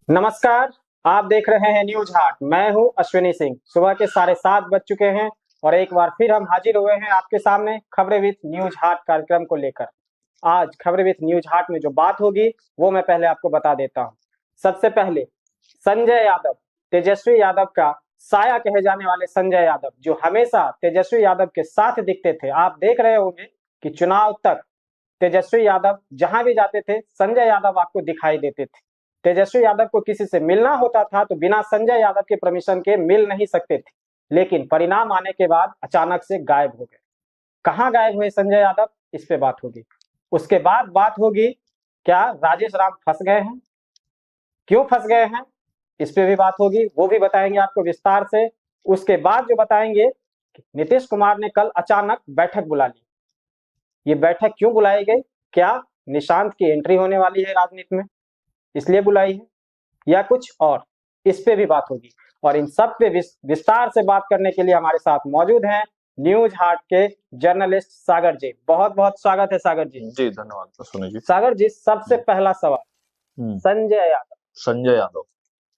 नमस्कार। आप देख रहे हैं न्यूज हाट। मैं हूं अश्विनी सिंह। सुबह के 7:30 बज चुके हैं और एक बार फिर हम हाजिर हुए हैं आपके सामने खबरें विद न्यूज हाट कार्यक्रम को लेकर। आज खबरें विद न्यूज हाट में जो बात होगी वो मैं पहले आपको बता देता हूं। सबसे पहले संजय यादव, तेजस्वी यादव का साया कहे जाने वाले संजय यादव, जो हमेशा तेजस्वी यादव के साथ दिखते थे। आप देख रहे होंगे कि चुनाव तक तेजस्वी यादव जहां भी जाते थे, संजय यादव आपको दिखाई देते थे। तेजस्वी यादव को किसी से मिलना होता था तो बिना संजय यादव के परमिशन के मिल नहीं सकते थे, लेकिन परिणाम आने के बाद अचानक से गायब हो गए। कहाँ गायब हुए संजय यादव, इस पे बात होगी। उसके बाद बात होगी, क्या राजेश राम फंस गए हैं, क्यों फंस गए हैं, इस पे भी बात होगी, वो भी बताएंगे आपको विस्तार से। उसके बाद जो बताएंगे, नीतीश कुमार ने कल अचानक बैठक बुला ली। ये बैठक क्यों बुलाई गई, क्या निशांत की एंट्री होने वाली है राजनीति में इसलिए बुलाई है, या कुछ और, इस पे भी बात होगी। और इन सब पे विस्तार से बात करने के लिए हमारे साथ मौजूद हैं न्यूज हाट के जर्नलिस्ट सागर जी। बहुत बहुत स्वागत है सागर जी। जी धन्यवाद सुनील जी। सागर जी, सबसे पहला सवाल, संजय यादव,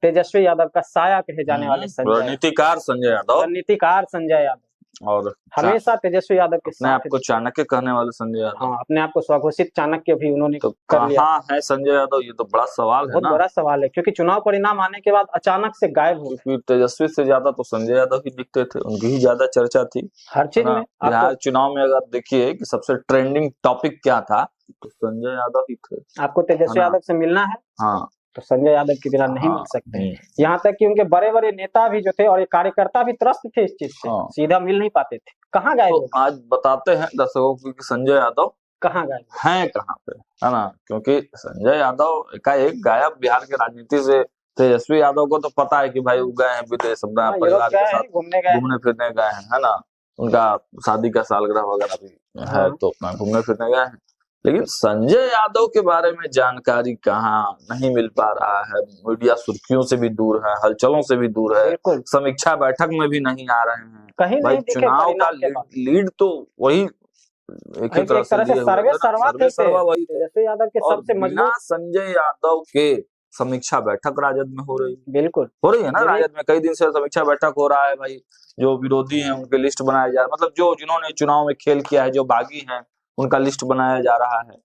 तेजस्वी यादव का साया कहे जाने वाले संजय, रणनीतिकार संजय यादव और हमेशा तेजस्वी यादव के अपने साथ आपको चाणक्य कहने वाले संजय यादव। हाँ, अपने आप को स्वघोषित चाणक्य भी उन्होंने तो कर लिया। कहाँ है संजय यादव, ये तो बड़ा सवाल है बहुत ना। बड़ा सवाल है, क्योंकि चुनाव परिणाम आने के बाद अचानक से गायब हो गए। क्योंकि तेजस्वी से ज्यादा तो संजय यादव ही दिखते थे, उनकी ही ज्यादा चर्चा थी हर चीज में। बिहार चुनाव में अगर देखिए कि सबसे ट्रेंडिंग टॉपिक क्या था, तो संजय यादव ही थे। आपको तेजस्वी यादव से मिलना है हाँ, तो संजय यादव के बिना नहीं मिल सकते। यहाँ तक कि उनके बड़े बड़े नेता भी जो थे और कार्यकर्ता भी त्रस्त थे इस चीज से, सीधा मिल नहीं पाते थे। कहाँ गए तो आज बताते हैं दर्शकों को कि संजय यादव कहाँ गए हैं, कहाँ पे, है ना। क्योंकि संजय यादव एकाएक गायब बिहार के राजनीति से। तेजस्वी यादव को तो पता है कि भाई वो गए हैं विदेश अपना परिवार के साथ घूमने फिरने गए हैं, है ना। उनका शादी का सालगिरह वगैरह भी है तो अपना घूमने फिरने गए हैं। लेकिन संजय यादव के बारे में जानकारी कहाँ, नहीं मिल पा रहा है। मीडिया सुर्खियों से भी दूर है, हलचलों से भी दूर है, समीक्षा बैठक में भी नहीं आ रहे हैं। कहीं भाई चुनाव का लीड तो वही एक तरह से सर्वे वही तेजस्वी यादव के सबसे मजबूत। संजय यादव के समीक्षा बैठक राजद में हो रही है, बिल्कुल हो रही है ना। राजद में कई दिन से समीक्षा बैठक हो रहा है भाई। जो विरोधी हैं उनके लिस्ट बनाया जा रहा है, मतलब जो जिन्होंने चुनाव में खेल किया है, जो बागी हैं, उनका लिस्ट बनाया जा रहा है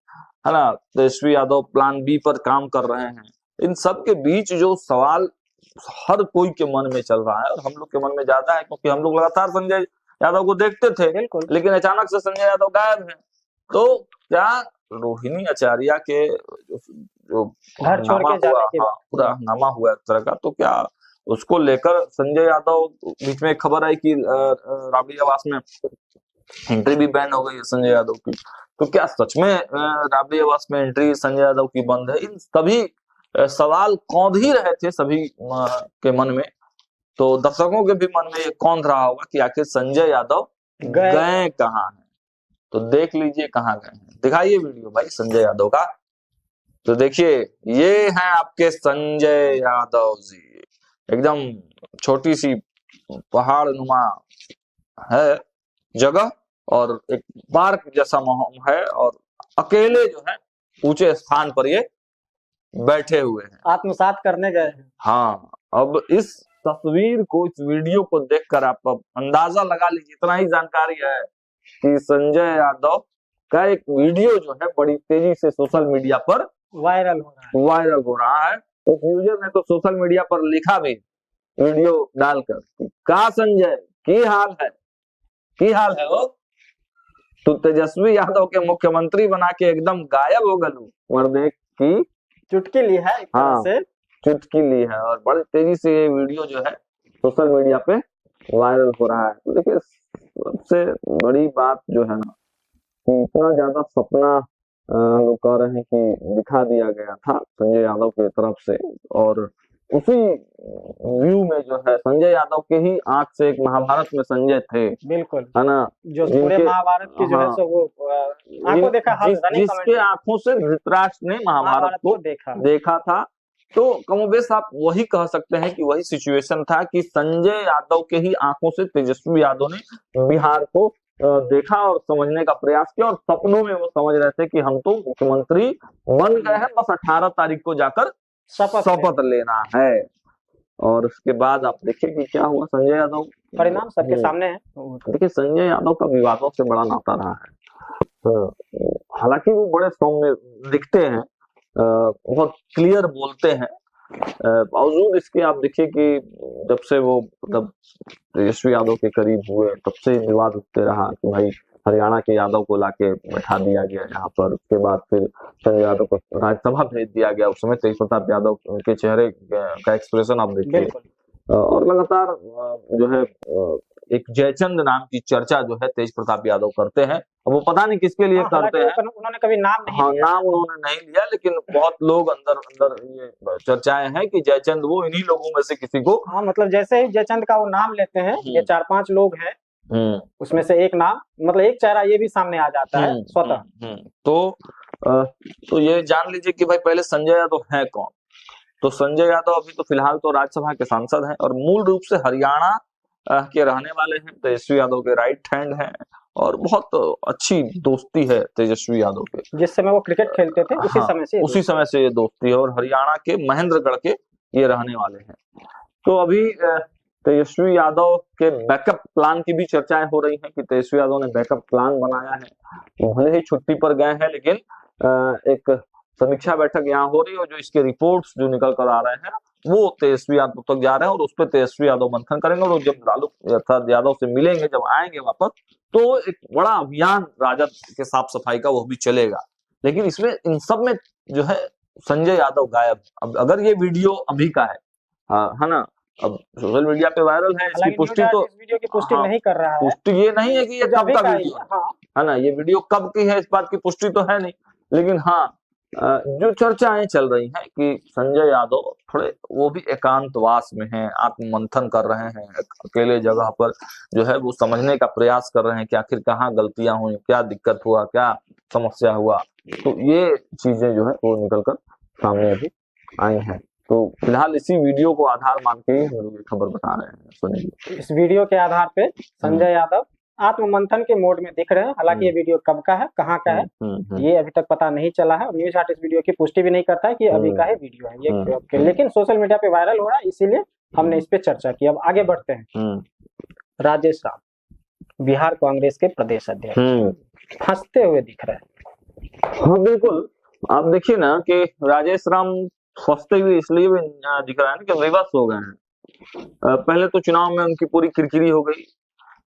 ना। तेजस्वी यादव प्लान बी पर काम कर रहे हैं। इन सब के बीच जो सवाल हर कोई के मन में चल रहा है, और हम लोग के मन में ज्यादा है, क्योंकि हम लोग लगातार संजय यादव को देखते थे, लेकिन अचानक से संजय यादव गायब है। तो क्या रोहिणी आचार्य के जो घर छोड़ के जाने के बाद पूरा हंगामा हुआ एक तरह का, तो क्या उसको लेकर संजय यादव, बीच में खबर आई कि राबड़ी आवास में एंट्री भी बैन हो गई है संजय यादव की। तो क्या सच में राबड़ी आवास में एंट्री संजय यादव की बंद है? इन सभी सवाल कौंध ही रहे थे सभी के मन में। तो दर्शकों के भी मन में ये कौंध रहा होगा कि आखिर संजय यादव गए कहाँ हैं। तो देख लीजिए कहाँ गए हैं, दिखाइए वीडियो भाई संजय यादव का। तो देखिए, ये हैं आपके संजय यादव जी। एकदम छोटी सी पहाड़ नुमा है जगह, और एक पार्क जैसा माहौल है, और अकेले जो है ऊंचे स्थान पर ये बैठे हुए हैं, आत्मसात करने गए हैं। हाँ, अब इस तस्वीर को, इस वीडियो को देखकर आप अब अंदाजा लगा लीजिए, इतना ही जानकारी है कि संजय यादव का एक वीडियो जो है बड़ी तेजी से सोशल मीडिया पर वायरल हो रहा है। एक यूजर ने तो सोशल मीडिया पर लिखा भी वीडियो डालकर, का संजय की हाल है वो, तो तेजस्वी यादव के मुख्यमंत्री बना के एकदम गायब हो गलू मर्दे की चुटकी ली है, चुटकी ली है। और बड़ी तेजी से ये वीडियो जो है सोशल मीडिया पे वायरल हो रहा है। तो देखिए, सबसे बड़ी बात जो है ना, कि इतना ज्यादा सपना लोग कह रहे हैं कि दिखा दिया गया था संजय यादव की तरफ से, और उसी व्यू में जो है संजय यादव के ही आंख से एक महाभारत में संजय थे, बिल्कुल, है ना, जो पूरे महाभारत की जो है सो वो आंखों देखा, जिसके आंखों से धृतराष्ट्र ने महाभारत को देखा था। तो कमोबेश आप वही कह सकते हैं कि वही सिचुएशन था कि संजय यादव के ही आंखों से तेजस्वी यादव ने बिहार को देखा और समझने का प्रयास किया, और सपनों में वो समझ रहे थे कि हम तो मुख्यमंत्री बन गए हैं, बस 18 तारीख को जाकर शपथ लेना है। और उसके बाद आप देखिए कि क्या हुआ। संजय यादव, परिणाम सबके सामने है। देखिए संजय यादव का विवादों से बड़ा नाता रहा है। तो हालांकि वो बड़े सौम्य दिखते हैं, बहुत क्लियर बोलते हैं, बावजूद इसके आप देखिए कि जब से वो मतलब तेजस्वी यादव के करीब हुए तब से विवाद उठते रहा कि भाई हरियाणा के यादव को लाके बैठा दिया गया यहाँ पर। उसके बाद फिर संजय यादव को राज्यसभा भेज दिया गया। उस समय तेज प्रताप यादव के चेहरे का एक्सप्रेशन आप देखिए। और लगातार जो है एक जयचंद नाम की चर्चा जो है तेज प्रताप यादव करते हैं। अब वो पता नहीं किसके लिए करते हैं, उन्होंने कभी नाम नहीं लिया। नाम उन्होंने नहीं लिया, लेकिन बहुत लोग अंदर अंदर ये चर्चाएं हैं कि जयचंद वो इन्हीं लोगों में से किसी को, मतलब जैसे ही जयचंद का वो नाम लेते हैं, ये 4-5 लोग हैं, उसमें से एक नाम, मतलब एक चेहरा ये भी सामने आ जाता है स्वतः। तो ये जान लीजिए कि भाई पहले संजय यादव है कौन। तो संजय यादव अभी तो फिलहाल तो राज्यसभा के सांसद हैं और मूल रूप से हरियाणा के रहने वाले हैं। तेजस्वी यादव के राइट हैंड हैं और बहुत अच्छी दोस्ती है तेजस्वी यादव के। जिस समय वो क्रिकेट खेलते थे उसी समय से ये दोस्ती है। और हरियाणा के महेंद्रगढ़ के ये रहने वाले हैं। तो अभी तेजस्वी यादव के बैकअप प्लान की भी चर्चाएं हो रही हैं कि तेजस्वी यादव ने बैकअप प्लान बनाया है। भले ही छुट्टी पर गए हैं, लेकिन एक समीक्षा बैठक यहाँ हो रही है और जो इसके रिपोर्ट्स जो निकल कर आ रहे हैं वो तेजस्वी यादव तक जा रहे हैं और उस पर तेजस्वी यादव मंथन करेंगे। और जब लालू यादव से मिलेंगे, जब आएंगे वापस, तो एक बड़ा अभियान राजद के साफ सफाई का वो भी चलेगा। लेकिन इसमें इन सब में जो है संजय यादव गायब। अब अगर ये वीडियो अभी का है ना, अब सोशल मीडिया पे वायरल है, इसकी पुष्टि तो वीडियो की पुष्टि नहीं कर रहा है। पुष्टि ये नहीं है कि ये कब का वीडियो है ना, ये वीडियो कब की है इस बात की पुष्टि तो है नहीं। लेकिन हाँ, जो चर्चाएं चल रही हैं कि संजय यादव थोड़े वो भी एकांतवास में हैं, आत्ममंथन कर रहे हैं, अकेले जगह पर जो है वो समझने का प्रयास कर रहे हैं कि आखिर कहाँ गलतियां हुई, क्या दिक्कत हुआ, क्या समस्या हुआ। तो ये चीजें जो है वो निकलकर सामने अभी आई हैं। तो फिलहाल इसी वीडियो को आधार मान के ही हम लोग ये खबर बता रहे हैं। सुनिए, इस वीडियो के आधार पे संजय यादव आत्ममंथन के मोड में दिख रहे हैं। हालांकि ये वीडियो कब का है, कहाँ का है, ये अभी तक पता नहीं चला है। और न्यूज हाट इस वीडियो की पुष्टि भी नहीं करता है कि अभी का ही वीडियो है ये, लेकिन सोशल मीडिया पे वायरल हो रहा है, इसीलिए हमने इस पे चर्चा की। अब आगे बढ़ते हैं। राजेश राम बिहार कांग्रेस के प्रदेश अध्यक्ष फंसते हुए दिख रहे हैं। हाँ बिल्कुल, आप देखिए ना कि राजेश राम फंसते हुए इसलिए भी दिख रहा है ना कि रिवर्स हो गए हैं। पहले तो चुनाव में उनकी पूरी किरकिरी हो गई।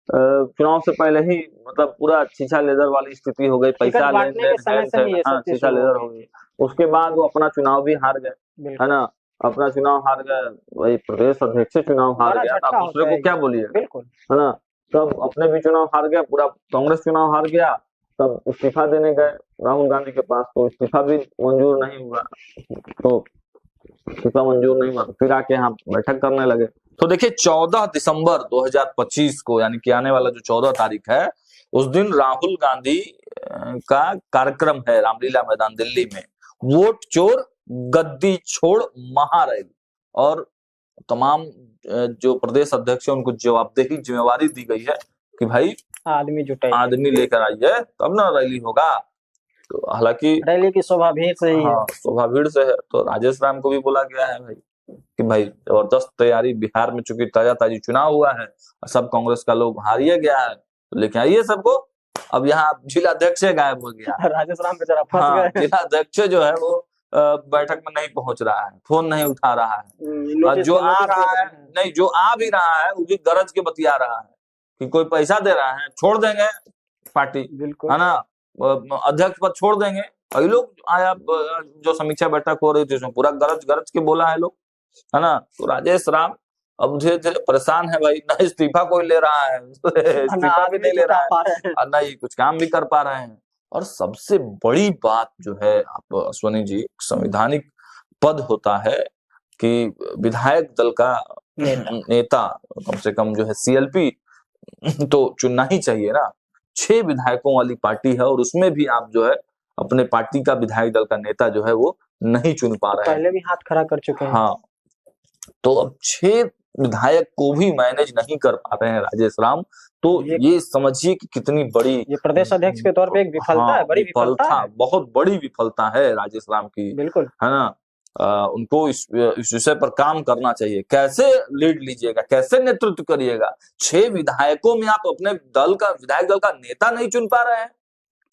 चुनाव से पहले ही मतलब पूरा शीशा लेदर वाली स्थिति हो गई, पैसा लेन देन, हाँ शीशा लेदर हो गई। उसके बाद वो अपना चुनाव भी हार गए, है ना, अपना चुनाव हार गए, वही प्रदेश अध्यक्ष चुनाव हार गया। आप दूसरे को क्या बोलिए, है ना। तब अपने भी चुनाव हार गया, पूरा कांग्रेस चुनाव हार गया। तब इस्तीफा देने गए राहुल गांधी के पास, तो इस्तीफा भी मंजूर नहीं हुआ। तो इस्तीफा मंजूर नहीं हुआ तो फिर आके यहाँ बैठक करने लगे। तो देखिए 14 दिसंबर 2025 को, यानी कि आने वाला जो 14 तारीख है, उस दिन राहुल गांधी का कार्यक्रम है रामलीला मैदान दिल्ली में। वोट चोर गद्दी छोड़ महारैली, और तमाम जो प्रदेश अध्यक्ष है उनको जवाबदेही जिम्मेवारी दी गई है कि भाई आदमी लेकर आइए तब ना रैली होगा। तो हालांकि रैली की शोभा भीड़ से ही, हाँ शोभा भीड़ से है। तो राजेश राम को भी बोला गया है भाई कि भाई जबरदस्त तैयारी, बिहार में चूंकि ताजा चुनाव हुआ है, सब कांग्रेस का लोग हारिए गया है, तो लेके आइए सबको। अब यहाँ जिला अध्यक्ष गायब हो गया, राजेश राम बेचारा फंस गए। जिला अध्यक्ष जो है वो बैठक में नहीं पहुंच रहा है, फोन नहीं उठा रहा है, और जो आ रहा है नहीं, जो आ भी रहा है वो भी गरज के बतिया रहा है कि कोई पैसा दे रहा है छोड़ देंगे पार्टी, है ना, अध्यक्ष पद छोड़ देंगे। कई लोग आया, जो समीक्षा बैठक हो रही थी उसमें पूरा गरज के बोला है लोग, है ना। तो राजेश राम अब धीरे धीरे परेशान है भाई, ना इस्तीफा कोई ले रहा है, इस्तीफा भी नहीं ले रहा है, और ना ही कुछ काम भी कर पा रहे हैं। और सबसे बड़ी बात जो है, आप अश्वनी जी, संवैधानिक पद होता है कि विधायक दल का नेता कम से कम जो है CLP तो चुनना ही चाहिए ना। 6 विधायकों वाली पार्टी है और उसमें भी आप जो है अपने पार्टी का विधायक दल का नेता जो है वो नहीं चुन पा रहे हैं, पहले भी हाथ खड़ा कर चुके हैं। हाँ, तो अब 6 विधायक को भी मैनेज नहीं कर पा रहे हैं राजेश राम। तो ये समझिए कि कितनी बड़ी, ये प्रदेश अध्यक्ष के तौर पे एक विफलता है, बड़ी विफलता है, बहुत बड़ी विफलता है राजेश राम की, बिल्कुल, है ना। उनको इस विषय पर काम करना चाहिए। कैसे लीड लीजिएगा, कैसे नेतृत्व करिएगा? 6 विधायकों में आप अपने विधायक दल का नेता नहीं चुन पा रहे हैं।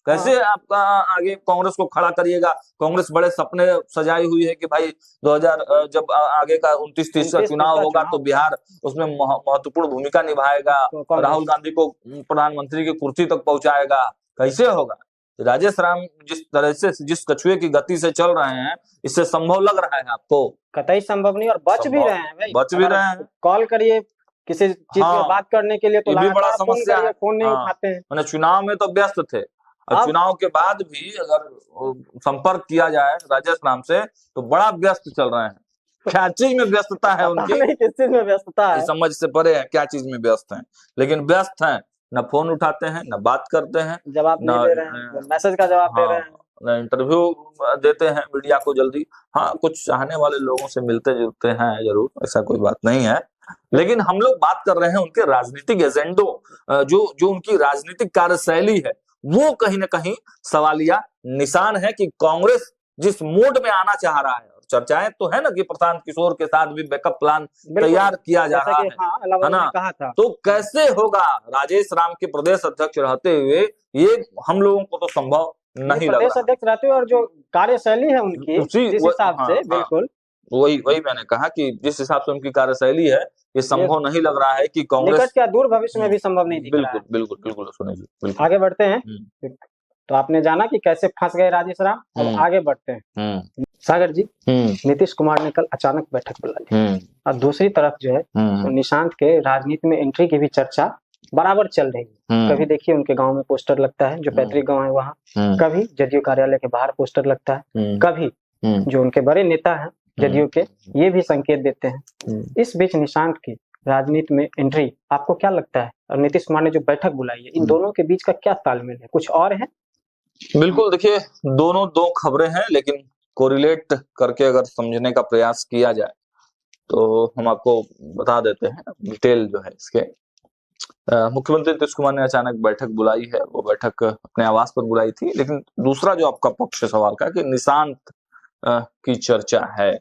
कैसे आपका आगे कांग्रेस को खड़ा करिएगा? कांग्रेस बड़े सपने सजाई हुई है कि भाई 2000 जब आगे का 29-30 का चुनाव होगा तो बिहार उसमें महत्वपूर्ण भूमिका निभाएगा, राहुल गांधी को प्रधानमंत्री की कुर्सी तक पहुंचाएगा। कैसे होगा? राजेश राम जिस तरह से, जिस कछुए की गति से चल रहे हैं, इससे संभव लग रहा है आपको? कतई संभव नहीं। और बच भी रहे हैं भाई, बच भी रहे हैं। कॉल करिए किसी चीज में बात करने के लिए तो भी बड़ा समस्या है, फोन नहीं उठाते हैं। मैंने चुनाव में तो व्यस्त थे, और चुनाव के बाद भी अगर संपर्क किया जाए राजेश राम से तो बड़ा व्यस्त चल रहे हैं। क्या चीज में व्यस्तता है उनकी? नहीं, किस चीज में व्यस्तता है समझ से परे है क्या चीज में व्यस्त हैं, लेकिन व्यस्त हैं। न फोन उठाते हैं, न बात करते हैं, जवाब नहीं दे रहे हैं, मैसेज का जवाब दे रहे हैं, न इंटरव्यू देते हैं मीडिया को जल्दी। हाँ, कुछ चाहने वाले लोगों से मिलते जुलते हैं जरूर, ऐसा कोई बात नहीं है, लेकिन हम लोग बात कर रहे हैं उनके राजनीतिक एजेंडों, जो उनकी राजनीतिक कार्यशैली है, वो कहीं ना कहीं सवालिया निशान है कि कांग्रेस जिस मोड में आना चाह रहा है। चर्चाएं तो है ना कि प्रशांत किशोर के साथ भी बैकअप प्लान तैयार किया जा रहा है ना? कहा था। तो कैसे होगा राजेश राम के प्रदेश अध्यक्ष रहते हुए? ये हम लोगों को तो संभव नहीं लग रहा। प्रदेश अध्यक्ष रहते हुए और जो कार्यशैली है उनकी जिस हिसाब से, बिल्कुल वही मैंने कहा कि जिस हिसाब से उनकी कार्यशैली है, ये संभव नहीं लग रहा है कि कांग्रेस निकट क्या दूर भविष्य में भी संभव नहीं दिख रहा है। बिल्कुल सुनिए जी, बिल्कुल आगे बढ़ते हैं। तो आपने जाना कि कैसे फंस गए राजेश राम, अब आगे बढ़ते हैं। सागर जी, नीतीश कुमार ने कल अचानक बैठक बुला ली, और दूसरी तरफ जो है तो निशांत के राजनीति में एंट्री की भी चर्चा बराबर चल रही है। कभी देखिए उनके गांव में पोस्टर लगता है, जो पैतृक गांव है वहाँ, कभी जदयू कार्यालय के बाहर पोस्टर लगता है, कभी जो उनके बड़े नेता हैं जदयू के, ये भी संकेत देते हैं। इस बीच निशांत की राजनीति में एंट्री आपको क्या लगता है, और नीतीश कुमार ने जो बैठक बुलाई है, इन दोनों के बीच का क्या तालमेल है, कुछ और है? बिल्कुल, देखिए दोनों दो खबरें हैं, लेकिन कोरिलेट करके अगर समझने का प्रयास किया जाए तो हम आपको बता देते हैं डिटेल जो है इसके। मुख्यमंत्री नीतीश कुमार ने अचानक बैठक बुलाई है, वो बैठक अपने आवास पर बुलाई थी, लेकिन दूसरा जो आपका पक्ष सवाल का कि निशांत की चर्चा है,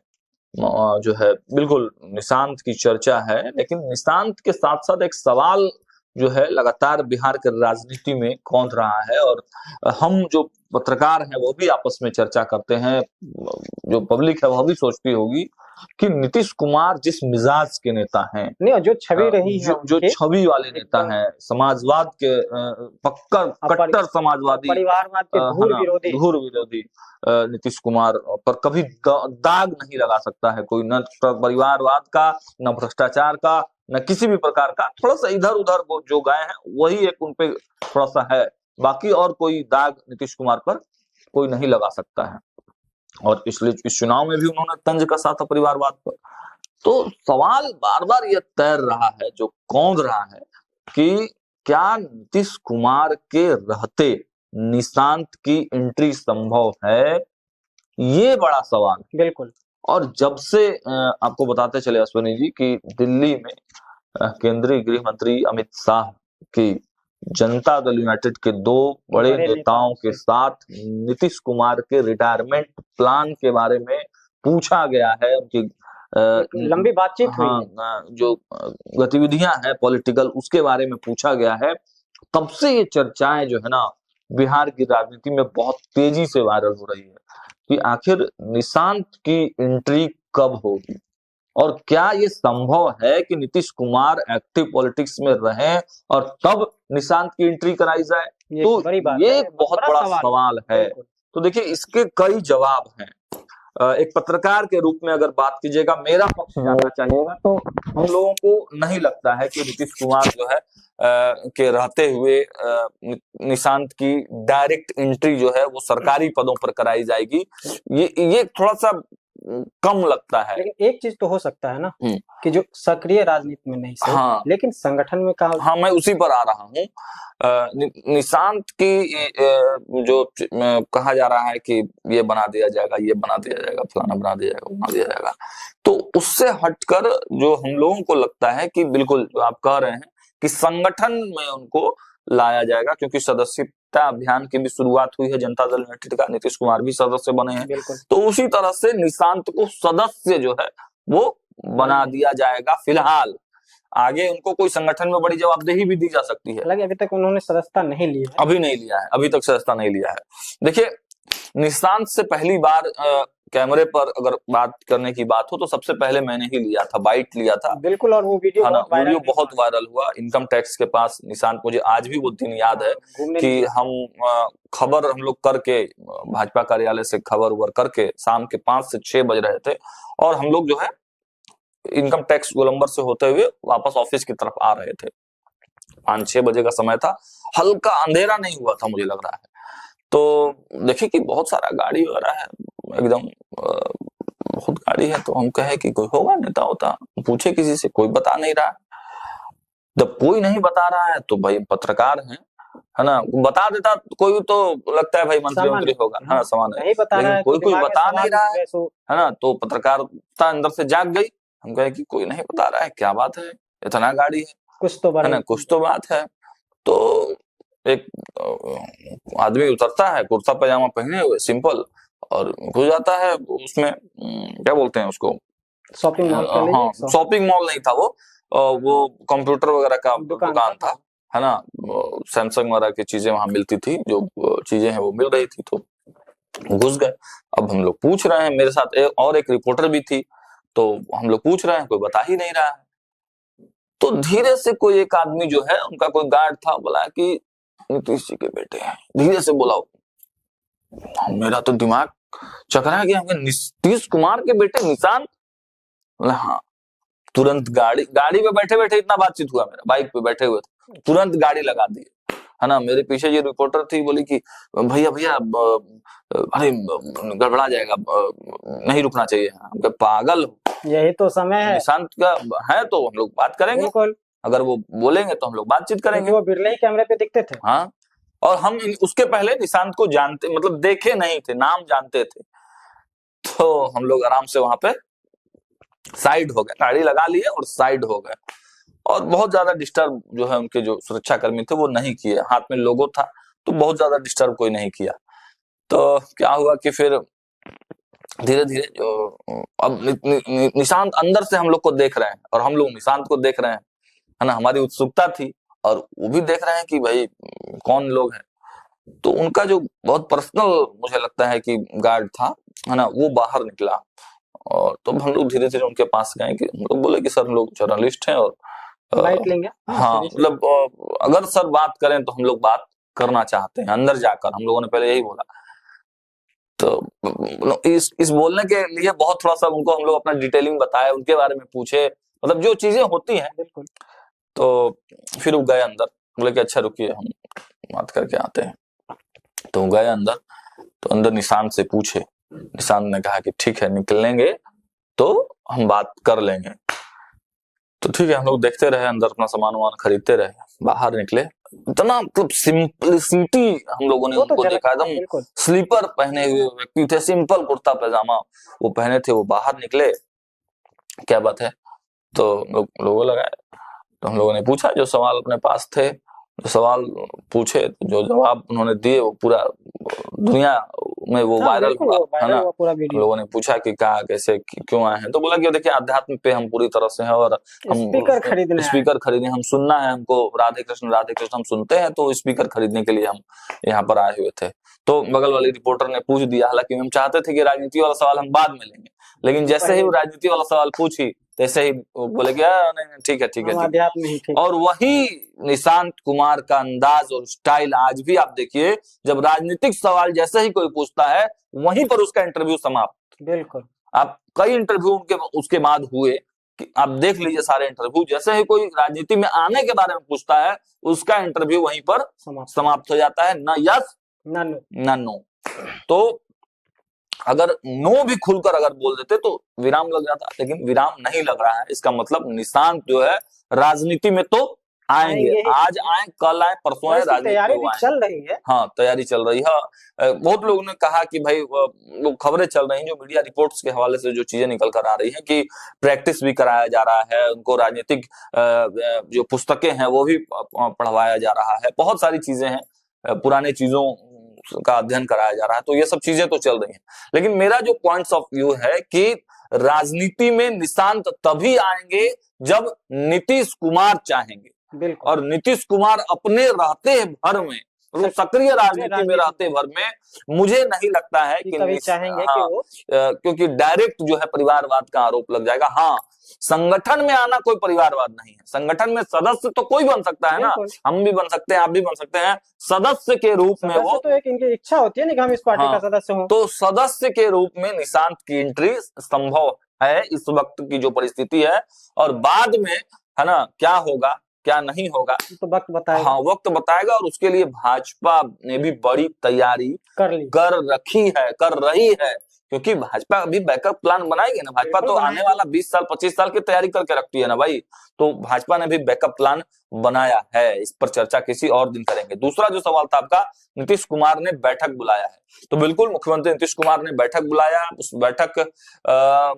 जो है बिल्कुल निशांत की चर्चा है, लेकिन निशांत के साथ साथ एक सवाल जो है लगातार बिहार के राजनीति में कौंध रहा है, और हम जो पत्रकार हैं वो भी आपस में चर्चा करते हैं, जो पब्लिक है वह भी सोचती होगी कि नीतीश कुमार जिस मिजाज के नेता हैं, नहीं, जो छवि रही है, जो छवि वाले नेता हैं, समाजवाद के कट्टर समाजवादी, परिवारवाद के घोर विरोधी नीतीश कुमार पर कभी दाग नहीं लगा सकता है कोई, न परिवारवाद का, न भ्रष्टाचार का, न किसी भी प्रकार का। थोड़ा सा इधर उधर जो गए हैं वही एक उनपे थोड़ा सा है, बाकी और कोई दाग नीतीश कुमार पर कोई नहीं लगा सकता है। और इसलिए इस चुनाव में भी उन्होंने तंज कसा था परिवारवाद पर। तो सवाल बार बार ये तैर रहा है, जो कौंध रहा है, कि क्या नीतीश कुमार के रहते निशांत की एंट्री संभव है? ये बड़ा सवाल। बिल्कुल। और जब से आपको बताते चले अश्विनी जी कि दिल्ली में केंद्रीय गृह मंत्री अमित शाह की जनता दल यूनाइटेड के 2 बड़े नेताओं के साथ नीतीश कुमार के रिटायरमेंट प्लान के बारे में पूछा गया है, उनकी लंबी बातचीत हुई, जो गतिविधियां हैं पॉलिटिकल, उसके बारे में पूछा गया है। तब से ये चर्चाएं जो है ना बिहार की राजनीति में बहुत तेजी से वायरल हो रही है कि आखिर निशांत की एंट्री कब होगी, और क्या ये संभव है कि नीतीश कुमार एक्टिव पॉलिटिक्स में रहें और तब निशांत की एंट्री कराई जाए? तो ये एक बहुत बड़ा सवाल है। तो देखिए इसके कई जवाब हैं। एक पत्रकार के रूप में अगर बात कीजिएगा, मेरा पक्ष जानना चाहिएगा, तो हम लोगों को नहीं लगता है कि नीतीश कुमार जो है के रहते हुए निशांत की डायरेक्ट एंट्री जो है वो सरकारी पदों पर कराई जाएगी। ये थोड़ा सा कम लगता है। लेकिन एक चीज तो हो सकता है ना कि जो सक्रिय राजनीति में नहीं सही, हाँ, लेकिन संगठन में हाँ, मैं उसी पर आ रहा हूँ। निशांत की जो कहा जा रहा है कि ये बना दिया जाएगा, ये बना दिया जाएगा, फलाना बना दिया जाएगा, बना दिया जाएगा, तो उससे हटकर जो हम लोगों को लगता है कि बिल्कुल जो आप कह रहे हैं कि संगठन में उनको लाया जाएगा, क्योंकि सदस्यता अभियान की भी शुरुआत हुई है जनता दल यूनाइटेड का, नीतीश कुमार भी सदस्य बने हैं। बिल्कुल। तो उसी तरह से निशांत को सदस्य जो है वो बना दिया जाएगा फिलहाल। आगे उनको कोई संगठन में बड़ी जवाबदेही भी दी जा सकती है। हालांकि अभी तक उन्होंने सदस्यता नहीं ली है। अभी नहीं लिया है, अभी तक सदस्यता नहीं लिया है। देखिए, निशांत से पहली बार कैमरे पर अगर बात करने की बात हो तो सबसे पहले मैंने ही लिया था, बाइट लिया था। बिल्कुल, और वो वीडियो बहुत वायरल हुआ इनकम टैक्स के पास। निशांत, मुझे आज भी वो दिन याद है कि हम खबर हम लोग करके, भाजपा कार्यालय से खबर उबर करके शाम के 5 से 6 बज रहे थे, और हम लोग जो है इनकम टैक्स गोलंबर से होते हुए वापस ऑफिस की तरफ आ रहे थे। 5-6 बजे का समय था, हल्का अंधेरा नहीं हुआ था मुझे लग रहा है। तो देखे कि बहुत सारा गाड़ी वगैरह है, एकदम बहुत गाड़ी है। तो हम कहे कि कोई होगा नेता होता, पूछे किसी से, कोई बता नहीं रहा। जब कोई नहीं बता रहा है तो भाई पत्रकार है ना, बता देता कोई तो लगता है भाई मंत्री होगा, है ना, समान है। लेकिन कोई बता नहीं रहा है ना, तो पत्रकारिता अंदर से जाग गई। हम कहे कि कोई नहीं बता रहा है, क्या बात है, इतना गाड़ी है, कुछ तो है ना, कुछ तो बात है। तो एक आदमी उतरता है कुर्ता पजामा पहने हुए सिंपल, और घुस जाता है उसमें, क्या बोलते हैं उसको, शॉपिंग मॉल। हाँ, शॉपिंग मॉल नहीं था वो कंप्यूटर वगैरह का दुकान था, है ना। सैमसंग वगैरह की चीजें वहां मिलती थी, जो चीजें हैं वो मिल रही थी। तो घुस गए। अब हम लोग पूछ रहे हैं, मेरे साथ और एक रिपोर्टर भी थी, तो हम लोग पूछ रहे हैं, कोई बता ही नहीं रहा है। तो धीरे से कोई एक आदमी जो है, उनका कोई गार्ड था, बोला कि नीतीश जी के बेटे हैं। धीरे से बोला, मेरा तो दिमाग चकरा गया, नीतीश कुमार के बेटे निशांत। हाँ, तुरंत गाड़ी पे बैठे बैठे इतना बातचीत हुआ मेरा, बाइक पे बैठे हुए थे, तुरंत गाड़ी लगा दी, है ना। मेरे पीछे ये रिपोर्टर थी, बोली कि भैया अरे गड़बड़ा जाएगा, नहीं रुकना चाहिए। पागल, यही तो समय है, निशांत का है तो हम लोग बात करेंगे, अगर वो बोलेंगे तो हम लोग बातचीत करेंगे। वो बिरले ही कैमरे पे दिखते थे। हाँ, और हम उसके पहले निशांत को जानते, मतलब देखे नहीं थे, नाम जानते थे। तो हम लोग आराम से वहां पे साइड हो गए, गाड़ी लगा लिए और साइड हो गए। और बहुत ज्यादा डिस्टर्ब जो है उनके जो सुरक्षा कर्मी थे वो नहीं किए, हाथ में लोगो था, तो बहुत ज्यादा डिस्टर्ब कोई नहीं किया। तो क्या हुआ कि फिर धीरे धीरे जो अब निशांत अंदर से हम लोग को देख रहे हैं, और हम लोग निशांत को देख रहे हैं, है ना। हमारी उत्सुकता थी, और वो भी देख रहे हैं कि भाई कौन लोग हैं। तो उनका जो बहुत पर्सनल मुझे लगता है कि गार्ड था, है ना, वो बाहर निकला। और तो हम लोग धीरे धीरे उनके पास गए, कि हम लोग बोले कि सर हम लोग जर्नलिस्ट हैं, और बाइट लेंगे। हाँ, मतलब अगर सर बात करें तो हम लोग बात करना चाहते हैं अंदर जाकर, हम लोगों ने पहले यही बोला। तो इस बोलने के लिए बहुत थोड़ा सा उनको हम लोग अपना डिटेलिंग बताए, उनके बारे में पूछे, मतलब जो चीजें होती हैं। बिल्कुल। तो फिर वो गए अंदर, बोले कि अच्छा रुकिए हम बात करके आते हैं। तो गए अंदर, तो अंदर निशांत से पूछे, निशांत ने कहा कि ठीक है, निकलेंगे तो हम बात कर लेंगे। तो ठीक है, हम लोग देखते रहे, अंदर अपना सामान वामान खरीदते रहे। बाहर निकले, इतना मतलब सिंपलिसिटी हम लोगों ने उनको देखा, एकदम स्लीपर पहने हुए व्यक्ति थे, सिंपल कुर्ता पैजामा वो पहने थे। वो बाहर निकले, क्या बात है, तो लोगों लगाए। तो हम लोगों ने पूछा जो सवाल अपने पास थे, जो सवाल पूछे, जो जवाब उन्होंने दिए वो पूरा दुनिया में वो वायरल हुआ, है ना। लोगों ने पूछा कि कहा कैसे क्यों आए हैं, तो बोला कि देखिए अध्यात्म पे हम पूरी तरह से हैं, और हम स्पीकर खरीदने, हम सुनना है हमको, राधे कृष्ण हम सुनते हैं, तो स्पीकर खरीदने के लिए हम यहाँ पर आए हुए थे। तो बगल वाली रिपोर्टर ने पूछ दिया, हालांकि हम चाहते थे कि राजनीति वाला सवाल हम बाद में लेंगे, लेकिन जैसे ही वो राजनीति वाला सवाल पूछी तैसे ही बोले कि नहीं ठीक है। और वही निशांत कुमार का अंदाज और स्टाइल आज भी आप देखिए, जब राजनीतिक सवाल जैसे ही कोई पूछता है वहीं पर उसका इंटरव्यू समाप्त। बिल्कुल, आप कई इंटरव्यू उसके बाद हुए कि आप देख लीजिए सारे इंटरव्यू, जैसे ही कोई राजनीति में आने के बारे में पूछता है उसका इंटरव्यू वहीं पर समाप्त हो जाता है, ना यस ना नो। तो अगर नो भी खुलकर अगर बोल देते तो विराम लग जाता, लेकिन विराम नहीं लग रहा है। इसका मतलब निशांत जो है राजनीति में तो आएंगे, ही। आज आए कल आए परसों और आए, इसकी राजनीति तैयारी में भी वो आए। चल रही है। हाँ, तैयारी चल रही है। बहुत लोगों ने कहा कि भाई वो खबरें चल रही हैं जो मीडिया रिपोर्ट्स के हवाले से जो चीजें निकल कर आ रही हैं कि प्रैक्टिस भी कराया जा रहा है उनको, राजनीतिक जो पुस्तकें हैं वो भी पढ़वाया जा रहा है, बहुत सारी चीजें हैं, पुराने चीजों का अध्ययन कराया जा रहा है, तो ये सब चीजें तो चल रही हैं। लेकिन मेरा जो पॉइंट्स ऑफ व्यू है कि राजनीति में निशांत तभी आएंगे जब नीतीश कुमार चाहेंगे, बिल्कुल। और नीतीश कुमार अपने रहते भर में, वो सक्रिय राजनीति में रहते भर में मुझे नहीं लगता है कि कभी चाहेंगे कि हाँ, वो क्योंकि डायरेक्ट जो है परिवारवाद का आरोप लग जाएगा। हाँ, संगठन में आना कोई परिवारवाद नहीं है, संगठन में सदस्य तो कोई बन सकता है ना, हम भी बन सकते हैं, आप भी बन सकते हैं, सदस्य के रूप में वो तो एक इनकी इच्छा होती है ना कि हम इस पार्टी हाँ, का सदस्य हों। तो सदस्य के रूप में निशांत की एंट्री संभव है इस वक्त की जो परिस्थिति है, और बाद में है ना क्या होगा क्या नहीं होगा तो वक्त बताएगा। हाँ, वक्त बताएगा, और उसके लिए भाजपा ने भी बड़ी तैयारी कर रही है, क्योंकि भाजपा अभी बैकअप प्लान बनाएगी ना, भाजपा तो आने वाला 20 साल 25 साल की तैयारी करके रखती है ना भाई, तो भाजपा ने भी बैकअप प्लान बनाया है। इस पर चर्चा किसी और दिन करेंगे। दूसरा जो सवाल था आपका, नीतीश कुमार ने बैठक बुलाया है, तो बिल्कुल मुख्यमंत्री नीतीश कुमार ने बैठक बुलाया। उस बैठक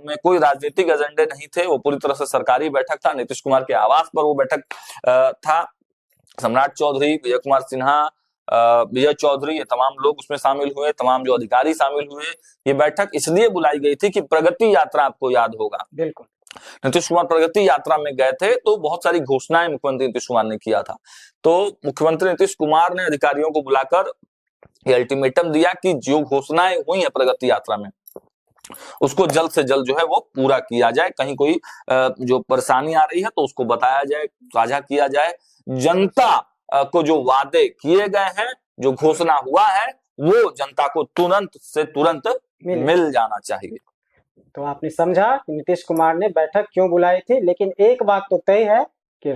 में कोई राजनीतिक एजेंडे नहीं थे, वो पूरी तरह से सरकारी बैठक था। नीतीश कुमार के आवास पर वो बैठक था। सम्राट चौधरी, विजय कुमार सिन्हा, विजय चौधरी, ये तमाम लोग उसमें शामिल हुए, तमाम जो अधिकारी शामिल हुए। ये बैठक इसलिए बुलाई गई थी कि प्रगति यात्रा, आपको याद होगा, बिल्कुल, नीतीश कुमार प्रगति यात्रा में गए थे, तो बहुत सारी घोषणाएं मुख्यमंत्री नीतीश कुमार ने किया था। तो मुख्यमंत्री नीतीश कुमार ने अधिकारियों को बुलाकर ये अल्टीमेटम दिया कि जो घोषणाएं हुई है प्रगति यात्रा में, उसको जल्द से जल्द जो है वो पूरा किया जाए। कहीं कोई जो परेशानी आ रही है तो उसको बताया जाए, साझा किया जाए। जनता को जो वादे किए गए हैं, जो घोषणा हुआ है, वो जनता को तुरंत से तुरंत मिल जाना चाहिए। तो आपने समझा कि नीतीश कुमार ने बैठक क्यों बुलाई थी, लेकिन एक बात तो तय है कि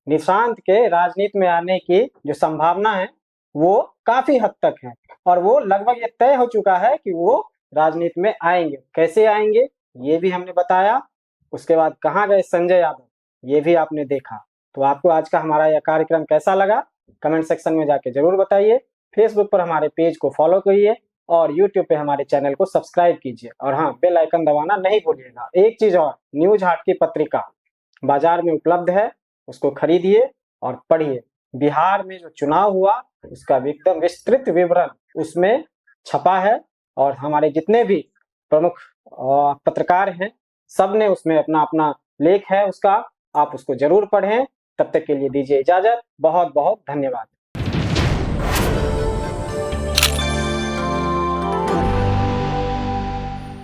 निशांत के राजनीति में आने की जो संभावना है वो काफी हद तक है, और वो लगभग ये तय हो चुका है कि वो राजनीति में आएंगे। कैसे आएंगे ये भी हमने बताया। उसके बाद कहाँ गए संजय यादव, ये भी आपने देखा। तो आपको आज का हमारा यह कार्यक्रम कैसा लगा, कमेंट सेक्शन में जाके जरूर बताइए। फेसबुक पर हमारे पेज को फॉलो करिए और यूट्यूब पे हमारे चैनल को सब्सक्राइब कीजिए, और हाँ, बेल आइकन दबाना नहीं भूलिएगा। एक चीज और, न्यूज हाट की पत्रिका बाजार में उपलब्ध है, उसको खरीदिए और पढ़िए। बिहार में जो चुनाव हुआ उसका एकदम विस्तृत विवरण उसमें छपा है, और हमारे जितने भी प्रमुख पत्रकार हैं सब ने उसमें अपना अपना लेख है उसका, आप उसको जरूर पढ़ें। तब तक के लिए दीजिए इजाजत, बहुत बहुत धन्यवाद।